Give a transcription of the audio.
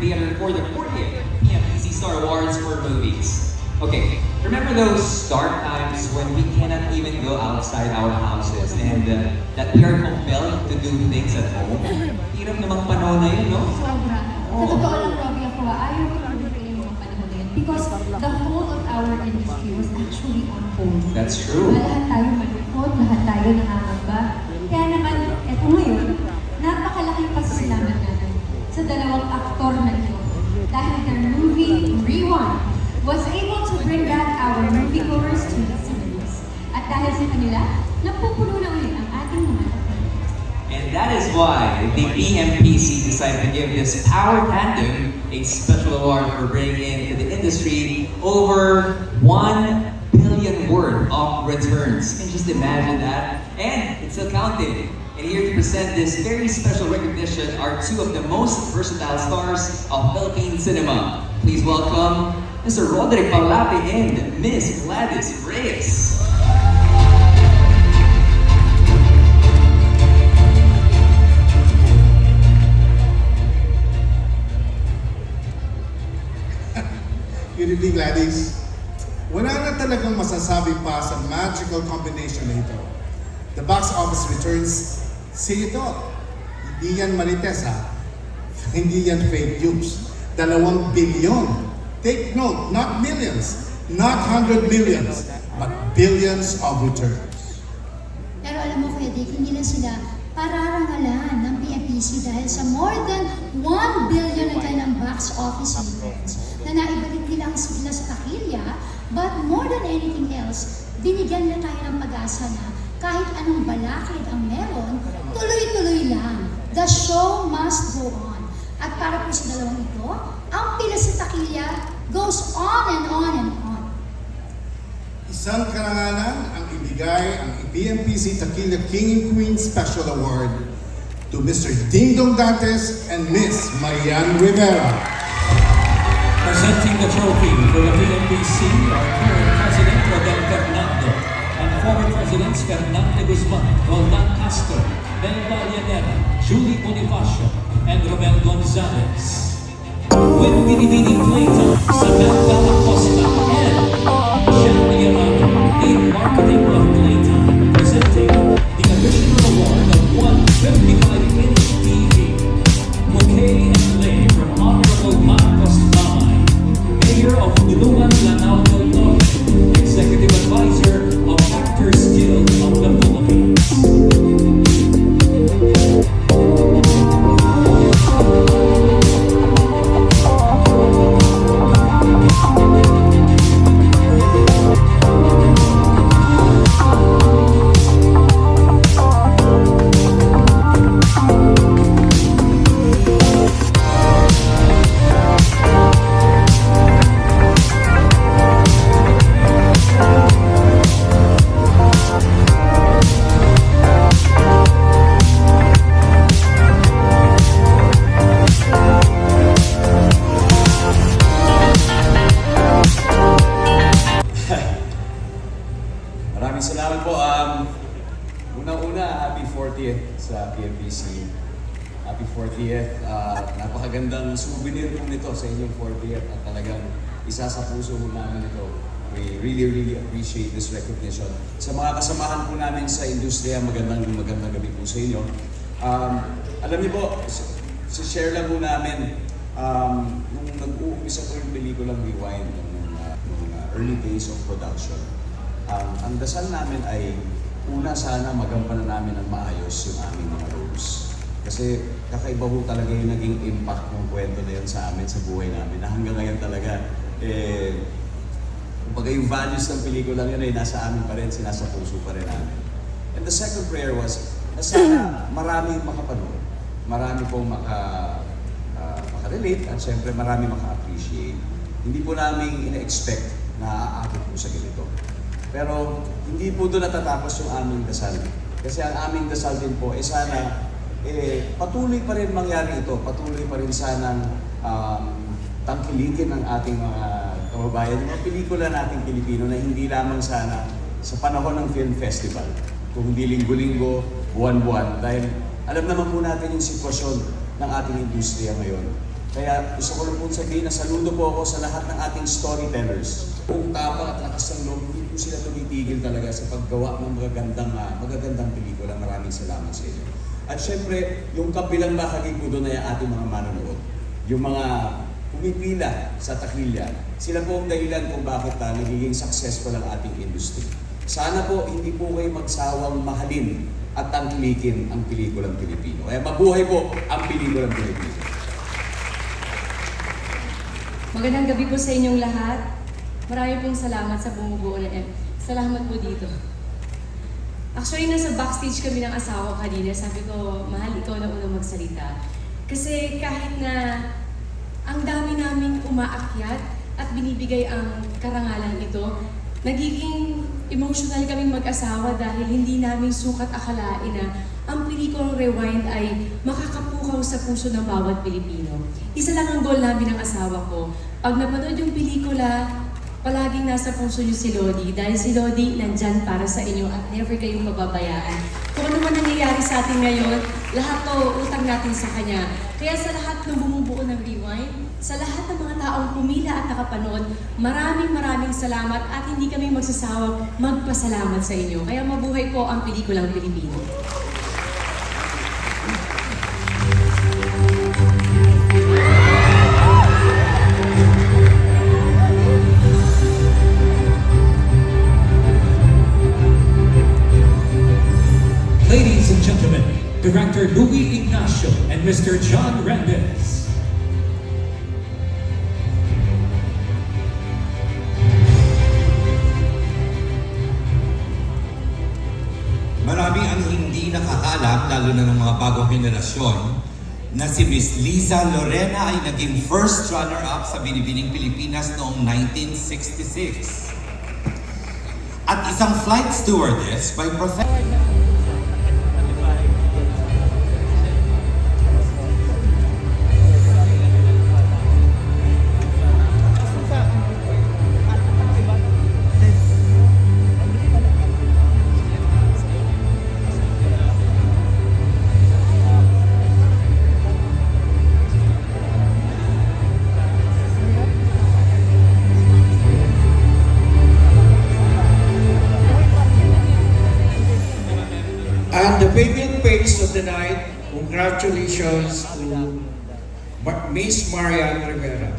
Theater for the 40th PMPC Star Awards for movies. Okay, remember those dark times when we cannot even go outside our houses and that we are compelled to do things at home? Hirap namang panahon na yun, no? Sobra. Sa totoo lang, Robbie, ako, ayaw ko na yung mga panahon na yun because the whole of our industry was actually on hold. That's true. Lahat tayo malungkot, lahat tayo nakakaba. Kaya naman, eto ngayon, napakalaking pasasalamat natin sa dalawang aktor na ito. Dahil their movie, Rewind, was able to bring back our moviegoers to the cinemas. At dahil sa kanila, napupuno na ulit ang ating mga theaters. And that is why the PMPC decided to give this power tandem a special award for bringing into the industry over 1 billion worth of returns. You can just imagine that. And it's still counting. And here to present this very special recognition are two of the most versatile stars of Philippine cinema. Please welcome Mr. Roderick Paulape and Miss Gladys Reyes. Good evening, Gladys. Wala na talagang masasabi pa sa magical combination na ito. The box office returns, say it all. Hindi yan Marites, ha? Hindi yan fake news. 2 billion. Take note, not millions, not 100 millions, but billions of returns. Pero alam mo, Frederick, hindi lang sila pararangalan ng PMPC dahil sa more than 1 billion na kanilang box office returns na naibalik nila ang sigla sa takilya, but more than anything else, binigyan na tayo ng pag-asa na kahit anong balakid ang meron, tuloy-tuloy lang. The show must go on. At para po sa dalawang ito, ang pila sa takilya goes on and on and on. Isang karangalan ang ibigay ang PMPC Takilya King and Queen Special Award to Mr. Ding Dong Dantes and Miss Marian Rivera. Presenting the trophy for the PMPC are current President Rodel Fernando and former Presidents Fernando Guzman, Roldan Castro, Belda Llanera, Julie Bonifacio, and Romel Gonzalez. With Binibini Playtime, Samantha Acosta, and Shanti Arado, the marketing of Playtime, presenting the additional award of 155-inch TV. Bouquet and lay from Honorable Marcos Mamay, Mayor of Tulungan, Lanao del Norte, Executive Advisor of Actors Guild of the Philippines. Maraming salamat po. Unang-una, happy 40th sa PMPC. Happy 40th. Napakagandang souvenir po nito sa inyong 40th at talagang isa sa puso po namin ito. We really appreciate this recognition. Sa mga kasamahan po namin sa industriya, magandang gabi po sa inyo. Alam niyo po, share lang po namin, nung nag-uumpisa po yung pelikulang Rewind, nung early days of production, ang dasal namin ay una sana magampanan namin ng maayos yung aming mga roles. Kasi kakaiba po talaga yung naging impact ng kwento na yun sa amin, sa buhay namin, na hanggang ngayon talaga, kumbaga yung values ng pelikulang yun ay nasa amin pa rin, sinasa puso pa rin namin. And the second prayer was, na sana maraming makapanood, marami pong makarelate, at syempre marami maka-appreciate. Hindi po namin ina-expect na aakit po sa ganito. Pero hindi po doon natatapos yung aming dasal. Kasi ang aming dasal din po, sana patuloy pa rin mangyari ito, patuloy pa rin sanang tangkilikin ng ating mga kababayan, yung mga pelikula nating Pilipino na hindi lamang sana sa panahon ng film festival, kung hindi linggo-linggo, buwan-buwan. Dahil alam naman po natin yung sitwasyon ng ating industriya ngayon. Kaya gusto ko lang po sabihin na saludo po ako sa lahat ng ating storytellers. Kung tapang at lakas ng loob, hindi po sila tumitigil talaga sa paggawa ng magagandang pelikula. Maraming salamat sa inyo. At syempre, yung kabilang bahagi po doon ay ating mga manonood. Yung mga pumipila sa takilya, sila po ang dahilan kung bakit nagiging successful ang ating industry. Sana po hindi po kayo magsawang mahalin at tangkilikin ang pelikulang Pilipino. Kaya mabuhay po ang pelikulang Pilipino. Magandang gabi po sa inyong lahat. Marami pong salamat sa bumubuo na salamat po dito. Actually, nasa backstage kami ng asawa kanina. Sabi ko, mahal, ikaw na unang magsalita. Kasi kahit na ang dami namin umaakyat at binibigay ang karangalan ito, nagiging emotional kaming mag-asawa dahil hindi namin sukat akalain na ang pelikulang Rewind ay makakapukaw sa puso ng bawat Pilipino. Isa lang ang goal namin ng asawa ko. Pag napanood yung pelikula, palaging nasa puso niyo si Lodi dahil si Lodi nandyan para sa inyo at never kayong mababayaan. Kung ano man nangyayari sa atin ngayon, lahat to utang natin sa Kanya. Kaya sa lahat ng bumubuo ng Rewind, sa lahat ng mga taong pumila at nakapanood, maraming salamat at hindi kami magsasawang magpasalamat sa inyo. Kaya mabuhay po ang pelikulang Pilipino. Ladies and gentlemen, Director Louis Ignacio and Mr. John Rendez. Marami ang hindi nakakalam, lalo na ng mga bagong henerasyon, na si Miss Liza Lorena ay naging first runner-up sa Binibining Pilipinas noong 1966. At isang flight stewardess by profession. And the favorite face of the night, congratulations to Miss Marian Rivera.